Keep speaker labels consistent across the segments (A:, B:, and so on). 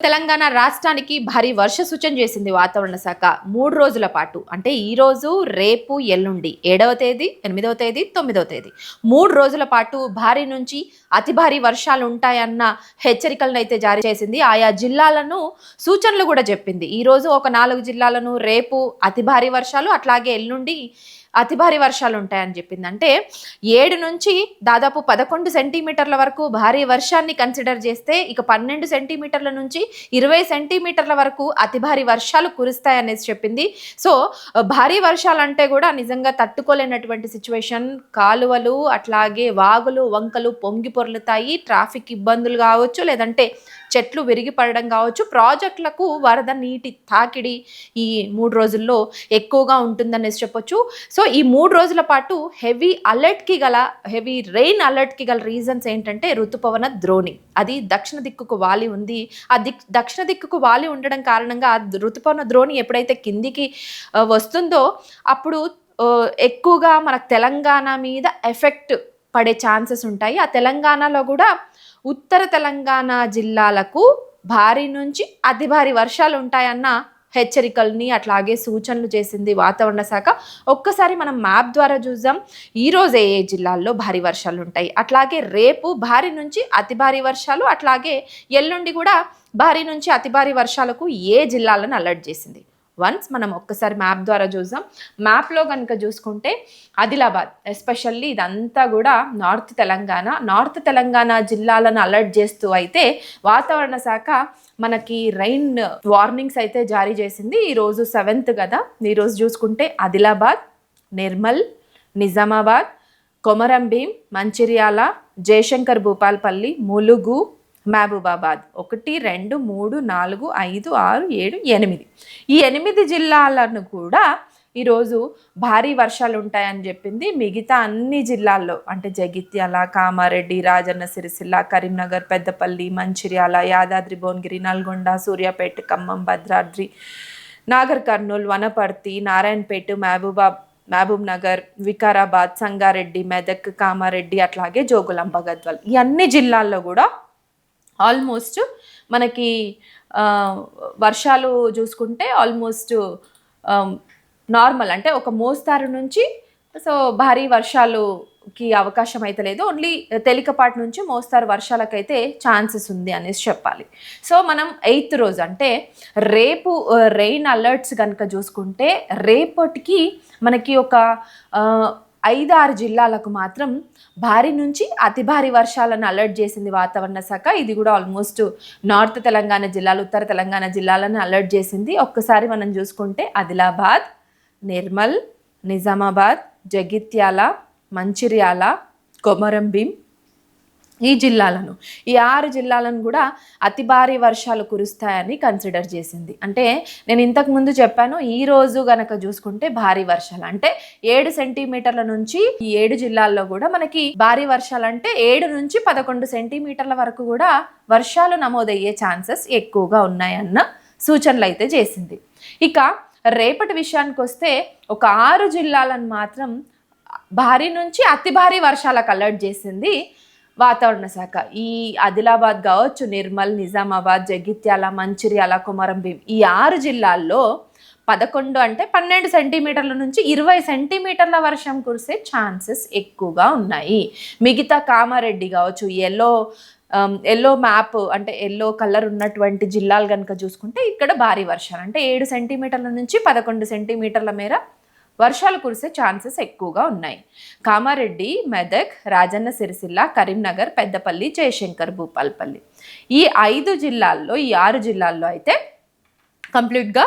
A: తెలంగాణ రాష్ట్రానికి భారీ వర్ష సూచన చేసింది వాతావరణ శాఖ 3 రోజుల పాటు. అంటే ఈ రోజు, రేపు, ఎల్లుండి 7వ తేదీ, 8వ తేదీ, 9వ తేదీ 3 రోజుల పాటు భారీ నుంచి అతి భారీ వర్షాలు ఉంటాయన్న హెచ్చరికలను అయితే జారీ చేసింది. ఆయా జిల్లాలను సూచనలు కూడా చెప్పింది. ఈ రోజు ఒక 4 జిల్లాలను, రేపు అతి భారీ వర్షాలు, అట్లాగే ఎల్లుండి అతి భారీ వర్షాలు ఉంటాయని చెప్పింది. అంటే 7 నుంచి దాదాపు 11 సెంటీమీటర్ల వరకు భారీ వర్షాన్ని కన్సిడర్ చేస్తే, ఇక 12 సెంటీమీటర్ల నుంచి 20 సెంటీమీటర్ల వరకు అతి భారీ వర్షాలు కురుస్తాయనేసి చెప్పింది. సో భారీ వర్షాలు అంటే కూడా నిజంగా తట్టుకోలేనటువంటి సిచ్యువేషన్. కాలువలు, అట్లాగే వాగులు, వంకలు పొంగి పొర్లుతాయి. ట్రాఫిక్ ఇబ్బందులు కావచ్చు, లేదంటే చెట్లు విరిగి పడడం కావచ్చు, ప్రాజెక్టులకు వరద నీటి తాకిడి ఈ 3 రోజుల్లో ఎక్కువగా ఉంటుందనేసి చెప్పొచ్చు. సో ఈ 3 రోజుల పాటు హెవీ రెయిన్ అలర్ట్కి గల రీజన్స్ ఏంటంటే ఋతుపవన ద్రోణి. అది దక్షిణ దిక్కుకు వాలి ఉంది. దక్షిణ దిక్కుకు వాలి ఉండడం కారణంగా ఋతుపవన ద్రోణి ఎప్పుడైతే కిందికి వస్తుందో అప్పుడు ఎక్కువగా మన తెలంగాణ మీద ఎఫెక్ట్ పడే ఛాన్సెస్ ఉంటాయి. ఆ తెలంగాణలో కూడా ఉత్తర తెలంగాణ జిల్లాలకు భారీ నుంచి అతి భారీ వర్షాలు ఉంటాయన్న హెచ్చరికల్ని అట్లాగే సూచనలు చేసింది వాతావరణ శాఖ. ఒక్కసారి మనం మ్యాప్ ద్వారా చూద్దాం. ఈరోజు ఏ జిల్లాల్లో భారీ వర్షాలు ఉంటాయి, అట్లాగే రేపు భారీ నుంచి అతి భారీ వర్షాలు, అట్లాగే ఎల్లుండి కూడా భారీ నుంచి అతి భారీ వర్షాలకు ఏ జిల్లాలను అలర్ట్ చేసింది. వన్స్ మనం ఒక్కసారి మ్యాప్ ద్వారా చూద్దాం. మ్యాప్లో కనుక చూసుకుంటే ఆదిలాబాద్, ఎస్పెషల్లీ ఇదంతా కూడా నార్త్ తెలంగాణ జిల్లాలను అలర్ట్ చేస్తూ అయితే వాతావరణ శాఖ మనకి రైన్ వార్నింగ్స్ అయితే జారీ చేసింది. ఈరోజు 7th కదా. ఈరోజు చూసుకుంటే ఆదిలాబాద్, నిర్మల్, నిజామాబాద్, కొమరంభీం, మంచిర్యాల, జయశంకర్ భూపాల్పల్లి, ములుగు, మహబూబాబాద్ 1, 2, 3, 4, 5, 6, 7, 8 ఈ 8 జిల్లాలను కూడా ఈరోజు భారీ వర్షాలు ఉంటాయని చెప్పింది. మిగతా అన్ని జిల్లాల్లో అంటే జగిత్యాల, కామారెడ్డి, రాజన్న సిరిసిల్ల, కరీంనగర్, పెద్దపల్లి, మంచిర్యాల, యాదాద్రి భువనగిరి, నల్గొండ, సూర్యాపేట, ఖమ్మం, భద్రాద్రి, నాగర్ కర్నూల్, వనపర్తి, నారాయణపేట, మహబూబ్ నగర్, వికారాబాద్, సంగారెడ్డి, మెదక్, కామారెడ్డి, అట్లాగే జోగులాంబ, గద్వాల్ ఈ అన్ని జిల్లాల్లో కూడా ఆల్మోస్ట్ మనకి వర్షాలు చూసుకుంటే ఆల్మోస్ట్ నార్మల్, అంటే ఒక మోస్తారు నుంచి సో భారీ వర్షాలుకి అవకాశం అయితే లేదు. ఓన్లీ తేలికపాటి నుంచి మోస్తారు వర్షాలకైతే ఛాన్సెస్ ఉంది అనేసి చెప్పాలి. సో మనం 8th రోజు అంటే రేపు రెయిన్ అలర్ట్స్ కనుక చూసుకుంటే రేపటికి మనకి ఒక 5-6 జిల్లాలకు మాత్రం భారీ నుంచి అతి భారీ వర్షాలను అలర్ట్ చేసింది వాతావరణ శాఖ. ఇది కూడా ఆల్మోస్ట్ నార్త్ తెలంగాణ జిల్లాలు, ఉత్తర తెలంగాణ జిల్లాలను అలర్ట్ చేసింది. ఒక్కసారి మనం చూసుకుంటే ఆదిలాబాద్, నిర్మల్, నిజామాబాద్, జగిత్యాల, మంచిర్యాల, కొమరంభీం ఈ 6 జిల్లాలను కూడా అతి భారీ వర్షాలు కురుస్తాయని కన్సిడర్ చేసింది. అంటే నేను ఇంతకు ముందు చెప్పాను, ఈ రోజు గనక చూసుకుంటే భారీ వర్షాలు అంటే 7 సెంటీమీటర్ల నుంచి ఈ 7 జిల్లాల్లో కూడా మనకి భారీ వర్షాలు అంటే 7 నుంచి 11 సెంటీమీటర్ల వరకు కూడా వర్షాలు నమోదయ్యే ఛాన్సెస్ ఎక్కువగా ఉన్నాయన్న సూచనలు అయితే చేసింది. ఇక రేపటి విషయానికి వస్తే ఒక 6 జిల్లాలను మాత్రం భారీ నుంచి అతి భారీ వర్షాలకు అలర్ట్ చేసింది వాతావరణ శాఖ. ఈ ఆదిలాబాద్ కావచ్చు, నిర్మల్, నిజామాబాద్, జగిత్యాల, మంచిర్యాల, కొమరంభీం ఈ 6 జిల్లాల్లో 11 అంటే 12 సెంటీమీటర్ల నుంచి 20 సెంటీమీటర్ల వర్షం కురిసే ఛాన్సెస్ ఎక్కువగా ఉన్నాయి. మిగతా కామారెడ్డి కావచ్చు, ఎల్లో మ్యాప్ అంటే ఎల్లో కలర్ ఉన్నటువంటి జిల్లాలు కనుక చూసుకుంటే ఇక్కడ భారీ వర్షాలు అంటే 7 సెంటీమీటర్ల నుంచి 11 సెంటీమీటర్ల మేర వర్షాలు కురిసే ఛాన్సెస్ ఎక్కువగా ఉన్నాయి. కామారెడ్డి, మెదక్, రాజన్న సిరిసిల్ల, కరీంనగర్, పెద్దపల్లి, జయశంకర్ భూపాల్పల్లి ఈ 5 జిల్లాల్లో, ఈ 6 జిల్లాల్లో అయితే కంప్లీట్గా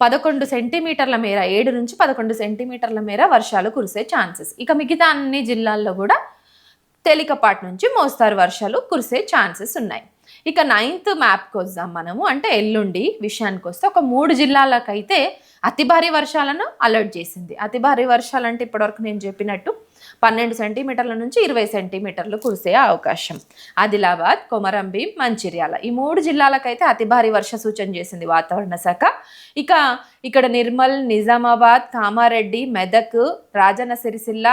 A: 11 సెంటీమీటర్ల మేర, 7 నుంచి 11 సెంటీమీటర్ల మేర వర్షాలు కురిసే ఛాన్సెస్. ఇక మిగతా అన్ని జిల్లాల్లో కూడా తేలికపాటి నుంచి మోస్తారు వర్షాలు కురిసే ఛాన్సెస్ ఉన్నాయి. ఇక 9th మ్యాప్కి వద్దాం మనము. అంటే ఎల్లుండి విషయానికి వస్తే ఒక 3 జిల్లాలకైతే అతి భారీ వర్షాలను అలర్ట్ చేసింది. అతి భారీ వర్షాలు అంటే ఇప్పటివరకు నేను చెప్పినట్టు 12 సెంటీమీటర్ల నుంచి 20 సెంటీమీటర్లు కురిసే అవకాశం. ఆదిలాబాద్, కొమరంభీం, మంచిర్యాల ఈ 3 జిల్లాలకైతే అతి భారీ వర్ష సూచన చేసింది వాతావరణ శాఖ. ఇక ఇక్కడ నిర్మల్, నిజామాబాద్, కామారెడ్డి, మెదక్, రాజన్న సిరిసిల్ల,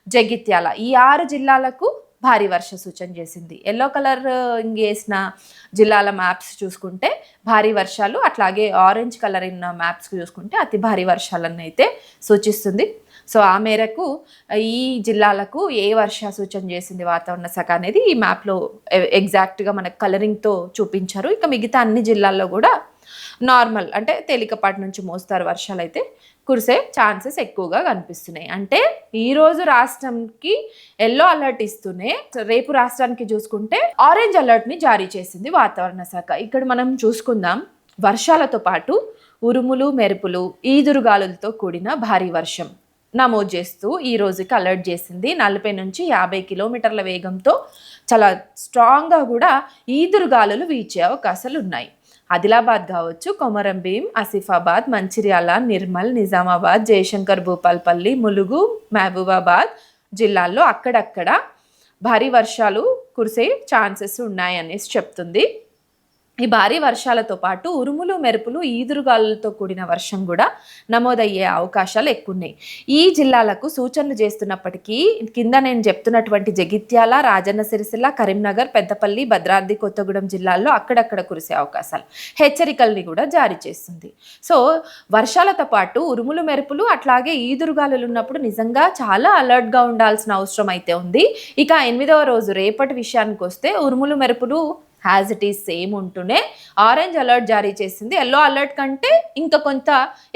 A: జగిత్యాల ఈ 6 జిల్లాలకు భారీ వర్ష సూచన చేసింది. ఎల్లో కలర్ వేసిన జిల్లాల మ్యాప్స్ చూసుకుంటే భారీ వర్షాలు, అట్లాగే ఆరెంజ్ కలర్ ఉన్న మ్యాప్స్ చూసుకుంటే అతి భారీ వర్షాలను అయితే సూచిస్తుంది. సో ఆ మేరకు ఈ జిల్లాలకు ఏ వర్ష సూచన చేసింది వాతావరణ శాఖ అనేది ఈ మ్యాప్లో ఎగ్జాక్ట్గా మనకు కలరింగ్తో చూపించారు. ఇక మిగతా అన్ని జిల్లాల్లో కూడా నార్మల్ అంటే తేలికపాటి నుంచి మోస్తారు వర్షాలు అయితే కురిసే ఛాన్సెస్ ఎక్కువగా కనిపిస్తున్నాయి. అంటే ఈరోజు రాష్ట్రంకి ఎల్లో అలర్ట్ ఇస్తూనే రేపు రాష్ట్రానికి చూసుకుంటే ఆరెంజ్ అలర్ట్ని జారీ చేసింది వాతావరణ శాఖ. ఇక్కడ మనం చూసుకుందాం, వర్షాలతో పాటు ఉరుములు మెరుపులు ఈదురుగాలులతో కూడిన భారీ వర్షం నమోదు చేస్తూ ఈ రోజుకి అలర్ట్ చేసింది. 40 నుంచి 50 కిలోమీటర్ల వేగంతో చాలా స్ట్రాంగ్గా కూడా ఈదురుగాలులు వీచే అవకాశాలు ఉన్నాయి. ఆదిలాబాద్ కావచ్చు, కొమరం భీం, ఆసిఫాబాద్, మంచిర్యాల, నిర్మల్, నిజామాబాద్, జయశంకర్, భూపాల్పల్లి, ములుగు, మహబూబాబాద్ జిల్లాల్లో అక్కడక్కడ భారీ వర్షాలు కురిసే ఛాన్సెస్ ఉన్నాయనేసి చెప్తుంది. ఈ భారీ వర్షాలతో పాటు ఉరుములు మెరుపులు ఈదురుగాలులతో కూడిన వర్షం కూడా నమోదయ్యే అవకాశాలు ఎక్కువ ఉన్నాయి. ఈ జిల్లాలకు సూచనలు చేస్తున్నప్పటికీ కింద నేను చెప్తున్నటువంటి జగిత్యాల, రాజన్న సిరిసిల్ల, కరీంనగర్, పెద్దపల్లి, భద్రాద్రి కొత్తగూడెం జిల్లాల్లో అక్కడక్కడ కురిసే అవకాశాలు, హెచ్చరికల్ని కూడా జారీ చేస్తుంది. సో వర్షాలతో పాటు ఉరుములు మెరుపులు అట్లాగే ఈదురుగాలులు ఉన్నప్పుడు నిజంగా చాలా అలర్ట్గా ఉండాల్సిన అవసరం అయితే ఉంది. ఇక 8వ రోజు రేపటి విషయానికి వస్తే ఉరుములు మెరుపులు యాజ్ ఇట్ ఈస్ సేమ్ ఉంటూనే ఆరెంజ్ అలర్ట్ జారీ చేసింది. ఎల్లో అలర్ట్ కంటే ఇంకా కొంత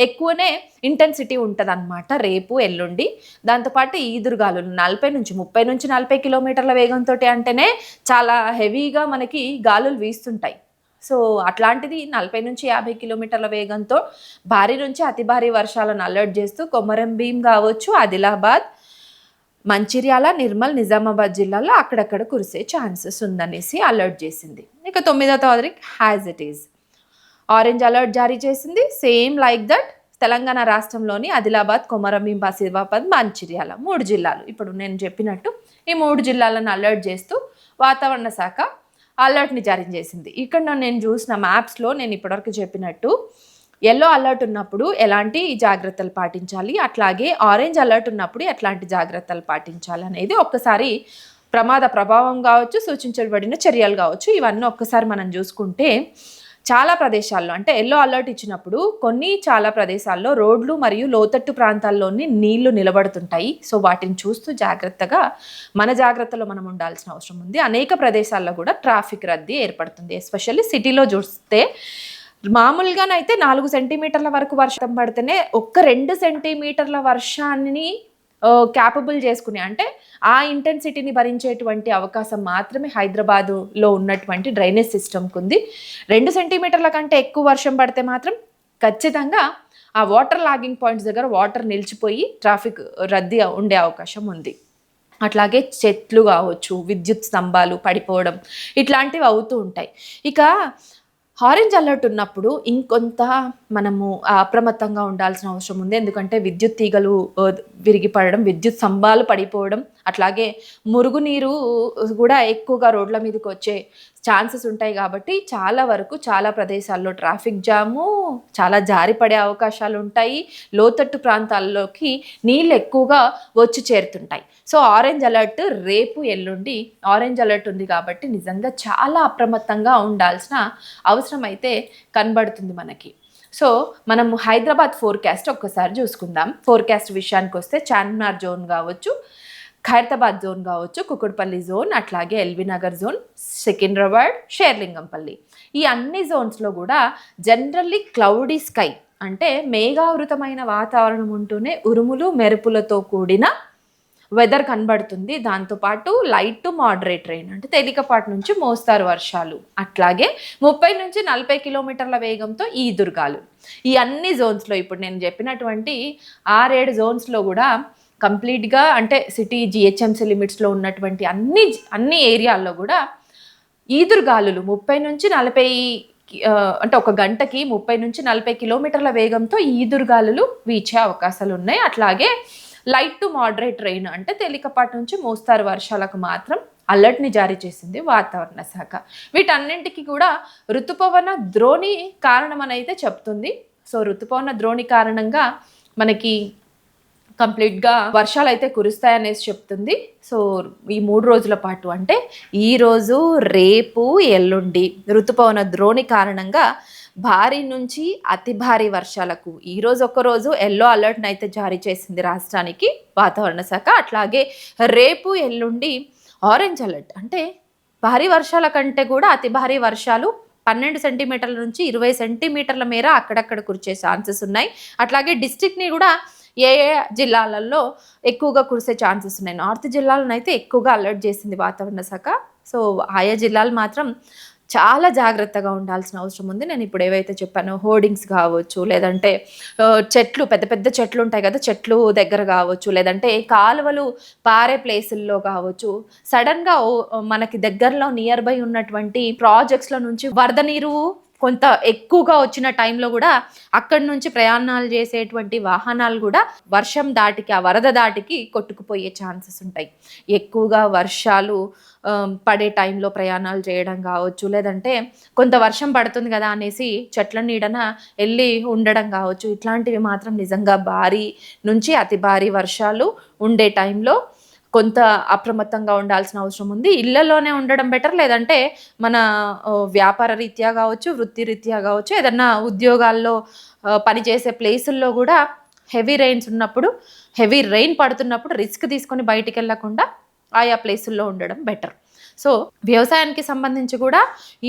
A: ఎక్కువనే ఇంటెన్సిటీ ఉంటుంది అనమాట రేపు ఎల్లుండి. దాంతోపాటు ఈదురుగాలులు 40 నుంచి 30 నుంచి 40 కిలోమీటర్ల వేగంతో అంటేనే చాలా హెవీగా మనకి గాలులు వీస్తుంటాయి. సో అట్లాంటిది 40 నుంచి 50 కిలోమీటర్ల వేగంతో భారీ నుంచి అతి భారీ వర్షాలను అలర్ట్ చేస్తూ కొమరం భీం కావచ్చు, ఆదిలాబాద్, మంచిర్యాల, నిర్మల్, నిజామాబాద్ జిల్లాలో అక్కడక్కడ కురిసే ఛాన్సెస్ ఉందనేసి అలర్ట్ చేసింది. ఇక 9వ తారీఖు has it is orange alert జారీ చేసింది. సేమ్ లైక్ దట్ తెలంగాణ రాష్ట్రంలోని ఆదిలాబాద్, కొమరం భీం, ఆసిఫాబాద్, మంచిర్యాల 3 జిల్లాలు ఇప్పుడు నేను చెప్పినట్టు ఈ 3 జిల్లాలను అలర్ట్ చేస్తూ వాతావరణ శాఖ అలర్ట్ని జారీ చేసింది. ఇక్కడ నేను చూసిన మ్యాప్స్లో నేను ఇప్పటివరకు చెప్పినట్టు ఎల్లో అలర్ట్ ఉన్నప్పుడు ఎలాంటి జాగ్రత్తలు పాటించాలి, అట్లాగే ఆరెంజ్ అలర్ట్ ఉన్నప్పుడు ఎట్లాంటి జాగ్రత్తలు పాటించాలి అనేది ఒక్కసారి ప్రమాద ప్రభావం కావచ్చు, సూచించబడిన చర్యలు కావచ్చు, ఇవన్నీ ఒక్కసారి మనం చూసుకుంటే చాలా ప్రదేశాల్లో అంటే ఎల్లో అలర్ట్ ఇచ్చినప్పుడు చాలా ప్రదేశాల్లో రోడ్లు మరియు లోతట్టు ప్రాంతాల్లోని నీళ్లు నిలబడుతుంటాయి. సో వాటిని చూస్తూ జాగ్రత్తగా మన జాగ్రత్తలో మనం ఉండాల్సిన అవసరం ఉంది. అనేక ప్రదేశాల్లో కూడా ట్రాఫిక్ రద్దీ ఏర్పడుతుంది. ఎస్పెషల్లీ సిటీలో చూస్తే మామూలుగానైతే 4 సెంటీమీటర్ల వరకు వర్షం పడితేనే 1-2 సెంటీమీటర్ల వర్షాన్ని క్యాపబుల్ చేసుకుని అంటే ఆ ఇంటెన్సిటీని భరించేటువంటి అవకాశం మాత్రమే హైదరాబాదులో ఉన్నటువంటి డ్రైనేజ్ సిస్టమ్కి ఉంది. 2 సెంటీమీటర్ల కంటే ఎక్కువ వర్షం పడితే మాత్రం ఖచ్చితంగా ఆ వాటర్ లాగింగ్ పాయింట్స్ దగ్గర వాటర్ నిలిచిపోయి ట్రాఫిక్ రద్దీ ఉండే అవకాశం ఉంది. అట్లాగే చెట్లు కావచ్చు, విద్యుత్ స్తంభాలు పడిపోవడం ఇట్లాంటివి అవుతూ ఉంటాయి. ఇక ఆరెంజ్ అలర్ట్ ఉన్నప్పుడు ఇంకొంత మనము అప్రమత్తంగా ఉండాల్సిన అవసరం ఉంది. ఎందుకంటే విద్యుత్ తీగలు విరిగిపడడం, విద్యుత్ స్తంభాలు పడిపోవడం, అట్లాగే మురుగునీరు కూడా ఎక్కువగా రోడ్ల మీదకి వచ్చే ఛాన్సెస్ ఉంటాయి. కాబట్టి చాలా ప్రదేశాల్లో ట్రాఫిక్ జాము, చాలా జారిపడే అవకాశాలు ఉంటాయి. లోతట్టు ప్రాంతాల్లోకి నీళ్ళు ఎక్కువగా వచ్చి చేరుతుంటాయి. సో ఆరెంజ్ అలర్ట్ రేపు ఎల్లుండి ఆరెంజ్ అలర్ట్ ఉంది కాబట్టి నిజంగా చాలా అప్రమత్తంగా ఉండాల్సిన అవసరం అయితే కనబడుతుంది మనకి. సో మనము హైదరాబాద్ ఫోర్కాస్ట్ ఒక్కసారి చూసుకుందాం. ఫోర్కాస్ట్ విషయానికి వస్తే చార్మినార్ జోన్ కావచ్చు, ఖైరతాబాద్ జోన్ కావచ్చు, కుకుట్పల్లి జోన్, అట్లాగే ఎల్బీ నగర్ జోన్, సికింద్రాబాద్, షేర్లింగంపల్లి ఈ అన్ని జోన్స్లో కూడా జనరల్లీ క్లౌడీ స్కై అంటే మేఘావృతమైన వాతావరణం ఉంటూనే ఉరుములు మెరుపులతో కూడిన వెదర్ కనబడుతుంది. దాంతోపాటు లైట్ టు మోడరేట్ రెయిన్ అంటే తేలికపాటి నుంచి మోస్తారు వర్షాలు, అట్లాగే 30 నుంచి 40 కిలోమీటర్ల వేగంతో ఈదురుగాలు. ఈ అన్ని జోన్స్లో ఇప్పుడు నేను చెప్పినటువంటి 6-7 జోన్స్లో కూడా కంప్లీట్గా అంటే సిటీ జిహెచ్ఎంసీ లిమిట్స్లో ఉన్నటువంటి అన్ని ఏరియాల్లో కూడా ఈదురుగాలులు 30 నుంచి 40 అంటే ఒక గంటకి 30 నుంచి 40 కిలోమీటర్ల వేగంతో ఈదురుగాలులు వీచే అవకాశాలు ఉన్నాయి. అట్లాగే లైట్ టు మోడరేట్ రెయిన్ అంటే తేలికపాటి నుంచి మోస్తారు వర్షాలకు మాత్రం అలర్ట్ని జారీ చేసింది వాతావరణ శాఖ. వీటన్నింటికి కూడా ఋతుపవన ద్రోణి కారణం అని అయితే చెప్తుంది. సో ఋతుపవన ద్రోణి కారణంగా మనకి కంప్లీట్గా వర్షాలు అయితే కురుస్తాయనేసి చెప్తుంది. సో ఈ 3 రోజుల పాటు అంటే ఈరోజు, రేపు, ఎల్లుండి ఋతుపవన ద్రోణి కారణంగా భారీ నుంచి అతి భారీ వర్షాలకు ఈరోజు ఒక్కరోజు ఎల్లో అలర్ట్ని అయితే జారీ చేసింది రాష్ట్రానికి వాతావరణ శాఖ. అట్లాగే రేపు, ఎల్లుండి ఆరెంజ్ అలర్ట్. అంటే భారీ వర్షాల కంటే కూడా అతి భారీ వర్షాలు 12 సెంటీమీటర్ల నుంచి 20 సెంటీమీటర్ల మేర అక్కడక్కడ కురిసే ఛాన్సెస్ ఉన్నాయి. అట్లాగే డిస్ట్రిక్ట్ని కూడా ఏ ఏ జిల్లాలలో ఎక్కువగా కురిసే ఛాన్సెస్ ఉన్నాయి. నార్త్ జిల్లాలను అయితే ఎక్కువగా అలర్ట్ చేసింది వాతావరణ శాఖ. సో ఆయా జిల్లాలు మాత్రం చాలా జాగ్రత్తగా ఉండాల్సిన అవసరం ఉంది. నేను ఇప్పుడు ఏవైతే చెప్పానో హోర్డింగ్స్ కావచ్చు, లేదంటే చెట్లు, పెద్ద పెద్ద చెట్లు ఉంటాయి కదా, చెట్లు దగ్గర కావచ్చు, లేదంటే కాలువలు పారే ప్లేసుల్లో కావచ్చు, సడన్గా మనకి దగ్గరలో నియర్ బై ఉన్నటువంటి ప్రాజెక్ట్స్ల నుంచి వరద నీరు కొంత ఎక్కువగా వచ్చిన టైంలో కూడా అక్కడి నుంచి ప్రయాణాలు చేసేటువంటి వాహనాలు కూడా వర్షం దాటికి, ఆ వరద దాటికి కొట్టుకుపోయే ఛాన్సెస్ ఉంటాయి. ఎక్కువగా వర్షాలు పడే టైంలో ప్రయాణాలు చేయడం కావచ్చు, లేదంటే కొంత వర్షం పడుతుంది కదా అనేసి చెట్ల నీడన వెళ్ళి ఉండడం కావచ్చు, ఇట్లాంటివి మాత్రం నిజంగా భారీ నుంచి అతి భారీ వర్షాలు ఉండే టైంలో కొంత అప్రమత్తంగా ఉండాల్సిన అవసరం ఉంది. ఇళ్లలోనే ఉండడం బెటర్, లేదంటే మన వ్యాపార రీత్యా కావచ్చు, వృత్తి రీత్యా కావచ్చు, ఏదన్నా ఉద్యోగాల్లో పనిచేసే ప్లేసుల్లో కూడా హెవీ రెయిన్ పడుతున్నప్పుడు రిస్క్ తీసుకొని బయటికి వెళ్ళకుండా ఆయా ప్లేసుల్లో ఉండడం బెటర్. సో వ్యవసాయానికి సంబంధించి కూడా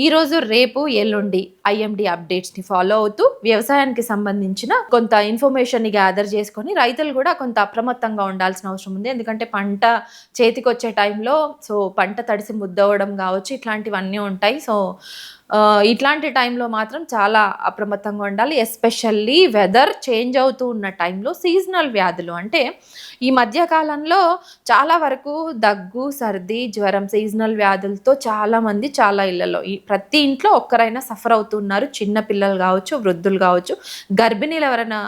A: ఈరోజు, రేపు, ఎల్లుండి ఐఎండి అప్డేట్స్ని ఫాలో అవుతూ వ్యవసాయానికి సంబంధించిన కొంత ఇన్ఫర్మేషన్ని గ్యాదర్ చేసుకొని రైతులు కూడా కొంత అప్రమత్తంగా ఉండాల్సిన అవసరం ఉంది. ఎందుకంటే పంట చేతికి వచ్చే టైంలో పంట తడిసి ముద్దవడం కావచ్చు, ఇట్లాంటివన్నీ ఉంటాయి. సో ఇట్లాంటి టైంలో మాత్రం చాలా అప్రమత్తంగా ఉండాలి. ఎస్పెషల్లీ వెదర్ చేంజ్ అవుతూ ఉన్న టైంలో సీజనల్ వ్యాధులు, అంటే ఈ మధ్యకాలంలో చాలా వరకు దగ్గు, సర్ది, జ్వరం, సీజనల్ వ్యాధులతో చాలామంది చాలా ఇళ్లలో, ప్రతి ఇంట్లో ఒక్కరైనా సఫర్ అవుతున్నారు. చిన్న పిల్లలు కావచ్చు, వృద్ధులు కావచ్చు, గర్భిణీలు ఎవరైనా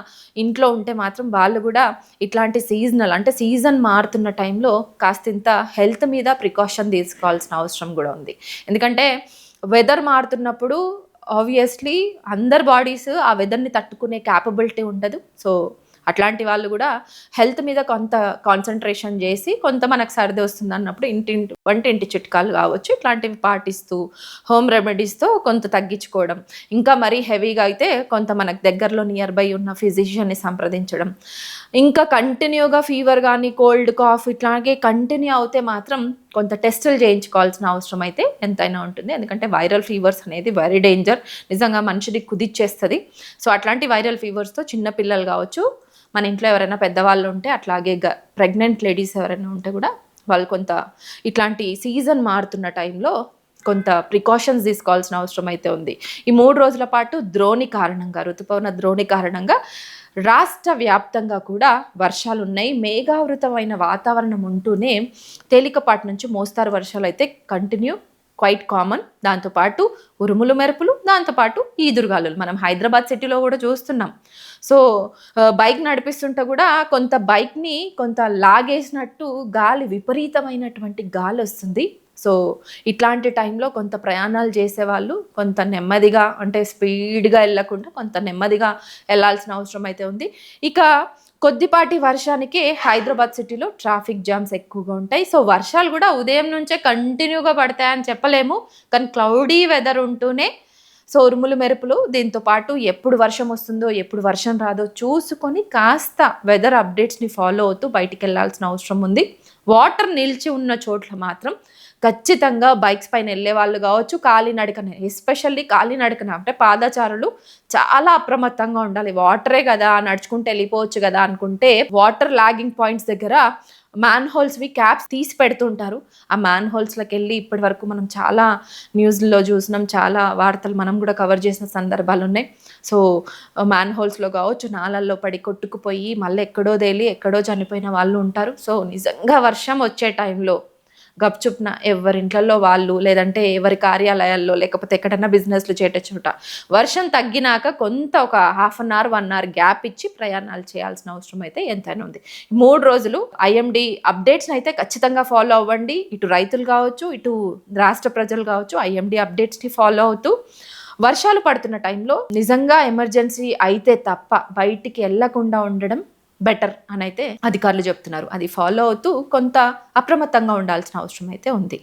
A: ఇంట్లో ఉంటే మాత్రం వాళ్ళు కూడా ఇట్లాంటి అంటే సీజన్ మారుతున్న టైంలో కాస్తింత హెల్త్ మీద ప్రికాషన్ తీసుకోవాల్సిన అవసరం కూడా ఉంది. ఎందుకంటే వెదర్ మారుతున్నప్పుడు ఆబ్వియస్లీ అందరి బాడీస్ ఆ వెదర్ని తట్టుకునే క్యాపబిలిటీ ఉండదు. సో అట్లాంటి వాళ్ళు కూడా హెల్త్ మీద కొంత కాన్సన్ట్రేషన్ చేసి, కొంత మనకు సర్ది వస్తుంది అన్నప్పుడు వంటింటి చిట్కాలు కావచ్చు, ఇట్లాంటివి పాటిస్తూ హోమ్ రెమెడీస్తో కొంత తగ్గించుకోవడం. ఇంకా మరీ హెవీగా అయితే కొంత మనకు దగ్గరలో నియర్ బై ఉన్న ఫిజిషియన్ని సంప్రదించడం. ఇంకా కంటిన్యూగా ఫీవర్ కానీ, కోల్డ్, కాఫ్ ఇట్లాగే కంటిన్యూ అవుతే మాత్రం కొంత టెస్టులు చేయించుకోవాల్సిన అవసరం అయితే ఎంతైనా ఉంటుంది. ఎందుకంటే వైరల్ ఫీవర్స్ అనేది వెరీ డేంజర్, నిజంగా మనిషిని కుదిచ్చేస్తుంది. సో అట్లాంటి వైరల్ ఫీవర్స్తో చిన్నపిల్లలు కావచ్చు, మన ఇంట్లో ఎవరైనా పెద్దవాళ్ళు ఉంటే, అట్లాగే ప్రెగ్నెంట్ లేడీస్ ఎవరైనా ఉంటే కూడా వాళ్ళు కొంత ఇట్లాంటి సీజన్ మారుతున్న టైంలో కొంత ప్రికాషన్స్ తీసుకోవాల్సిన అవసరం అయితే ఉంది. ఈ 3 రోజుల పాటు ఋతుపవన ద్రోణి కారణంగా రాష్ట్ర వ్యాప్తంగా కూడా వర్షాలు ఉన్నాయి. మేఘావృతమైన వాతావరణం ఉంటూనే తేలికపాటి నుంచి మోస్తారు వర్షాలు అయితే కంటిన్యూ, క్వైట్ కామన్. దాంతోపాటు ఉరుములు, మెరుపులు, దాంతోపాటు ఈదురుగాలులు మనం హైదరాబాద్ సిటీలో కూడా చూస్తున్నాం. సో బైక్ నడిపిస్తుంటే కూడా కొంత బైక్ని కొంత లాగేసినట్టు విపరీతమైనటువంటి గాలి వస్తుంది. సో ఇట్లాంటి టైంలో కొంత ప్రయాణాలు చేసేవాళ్ళు కొంత నెమ్మదిగా, అంటే స్పీడ్గా వెళ్ళకుండా కొంత నెమ్మదిగా వెళ్ళాల్సిన అవసరం అయితే ఉంది. ఇక కొద్దిపాటి వర్షానికి హైదరాబాద్ సిటీలో ట్రాఫిక్ జామ్స్ ఎక్కువగా ఉంటాయి. సో వర్షాలు కూడా ఉదయం నుంచే కంటిన్యూగా పడతాయని చెప్పలేము, కానీ క్లౌడీ వెదర్ ఉంటూనే ఉరుములు, మెరుపులు, దీంతో పాటు ఎప్పుడు వర్షం వస్తుందో, ఎప్పుడు వర్షం రాదో చూసుకొని కాస్త వెదర్ అప్డేట్స్ని ఫాలో అవుతూ బయటికి వెళ్ళాల్సిన అవసరం ఉంది. వాటర్ నిలిచి ఉన్న చోట్ల మాత్రం ఖచ్చితంగా బైక్స్ పైన వెళ్ళే వాళ్ళు కావచ్చు, ఎస్పెషల్లీ కాలినడకన అంటే పాదచారులు చాలా అప్రమత్తంగా ఉండాలి. వాటరే కదా, నడుచుకుంటూ వెళ్ళిపోవచ్చు కదా అనుకుంటే వాటర్ లాగింగ్ పాయింట్స్ దగ్గర మ్యాన్ హోల్స్వి క్యాప్స్ తీసి పెడుతుంటారు. ఆ మ్యాన్ హోల్స్లోకి వెళ్ళి ఇప్పటి వరకు మనం చాలా న్యూస్లో చూసినాం, చాలా వార్తలు మనం కూడా కవర్ చేసిన సందర్భాలు ఉన్నాయి. సో మ్యాన్ హోల్స్లో కావచ్చు, నాలల్లో పడి కొట్టుకుపోయి మళ్ళీ ఎక్కడో ఎక్కడో చనిపోయిన వాళ్ళు ఉంటారు. సో నిజంగా వర్షం వచ్చే టైంలో గప్చుప్న ఎవరింట్లలో వాళ్ళు, లేదంటే ఎవరి కార్యాలయాల్లో, లేకపోతే ఎక్కడన్నా బిజినెస్లు చేసే చోట వర్షం తగ్గినాక కొంత ఒక 1/2 అవర్ 1 అవర్ గ్యాప్ ఇచ్చి ప్రయాణాలు చేయాల్సిన అవసరం అయితే ఎంతైనా ఉంది. 3 రోజులు ఐఎండి అప్డేట్స్ని అయితే ఖచ్చితంగా ఫాలో అవ్వండి. ఇటు రైతులు కావచ్చు, ఇటు రాష్ట్ర ప్రజలు కావచ్చు, ఐఎండి అప్డేట్స్ని ఫాలో అవుతూ వర్షాలు పడుతున్న టైంలో నిజంగా ఎమర్జెన్సీ అయితే తప్ప బయటికి వెళ్లకుండా ఉండడం బెటర్ అని అయితే అధికారులు చెప్తున్నారు. అది ఫాలో అవుతూ కొంత అప్రమత్తంగా ఉండాల్సిన అవసరం అయితే ఉంది.